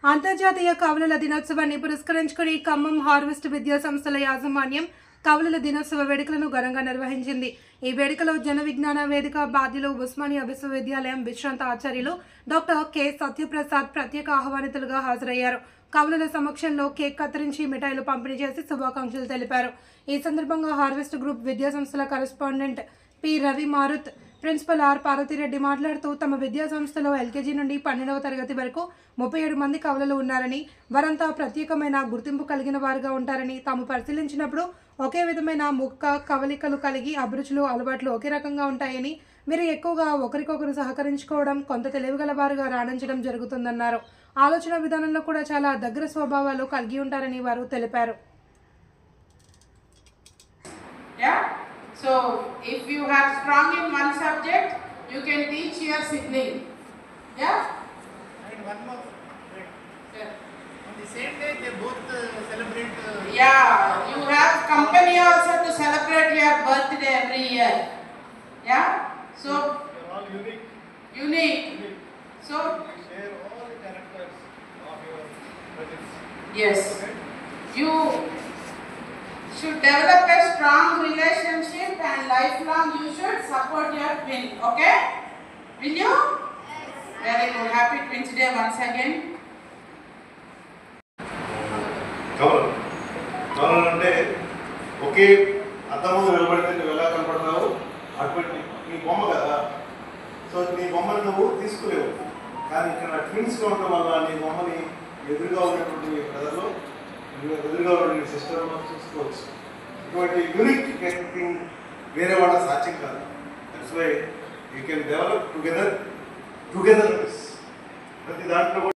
అంతర్జాతీయ కవలుల దినోత్సవాన్ని పురస్కరించుకుని ఖమ్మం హార్వెస్ట్ విద్యా సంస్థల యాజమాన్యం కవలుల దినోత్సవ వేడుకలను ఘనంగా నిర్వహించింది. ఈ వేడుకలో జన విజ్ఞాన వేదిక బాధ్యులు ఉస్మానియా విశ్వవిద్యాలయం విశ్రాంత ఆచార్యులు డాక్టర్ కె సత్యప్రసాద్ ప్రత్యేక ఆహ్వానితులుగా హాజరయ్యారు. కవలుల సమక్షంలో కేక్ కత్తిరించి మిఠాయిలు పంపిణీ చేసి శుభాకాంక్షలు తెలిపారు. ఈ సందర్భంగా హార్వెస్ట్ గ్రూప్ విద్యా సంస్థల correspondent P Ravi Maruth, principal R Parvathireddy మాట్లాడుతూ తమ విద్యా సంస్థలో ఎల్కేజీ నుండి 12వ తరగతి వరకు 37 మంది కవలలు ఉన్నారని, వారంతా ప్రత్యేకమైన గుర్తింపు కలిగిన వారుగా ఉంటారని, తాము పరిశీలించినప్పుడు ఒకే విధమైన ముక్క కవలికలు కలిగి అభిరుచులు అలవాట్లు ఒకే రకంగా ఉంటాయని, వీరు ఎక్కువగా ఒకరికొకరు సహకరించుకోవడం, కొంత తెలివిగల వారుగా రాణించడం జరుగుతుందన్నారు. ఆలోచన విధానంలో కూడా చాలా దగ్గర స్వభావాలు కలిగి ఉంటారని వారు తెలిపారు. So, if you are strong in one subject, you can teach your sibling. Yeah? And one more. Yeah. On the same day, they both celebrate. Yeah, you have company also to celebrate your birthday every year. Yeah? So, They are all unique. Unique. So, You share all the characters of your brothers. yes. Okay? You should develop a strong relationship and lifelong you should support your twin. Okay? Will you? Very good. Happy Twins Day once again. కవలలు అంటే ఒకే అద్దము నిలబడితే నువ్వు ఎలా కనపడతావు అటువంటి నీ బొమ్మ కదా. So నీ బొమ్మను నువ్వు తీసుకులేవు, కానీ ఇక్కడ ట్విన్స్గా ఉండడం వల్ల నీ బొమ్మని ఎదురుగా ఉన్నటువంటి బ్రదర్లో, ఎదురుగా ఉన్న సిస్టర్లో చూసుకోవచ్చు. ఇటువంటి యూనిక్ థింగ్ వేరే వాళ్ళ సాధ్యం కాదు. That's why you can develop together ప్రతి దాంట్లో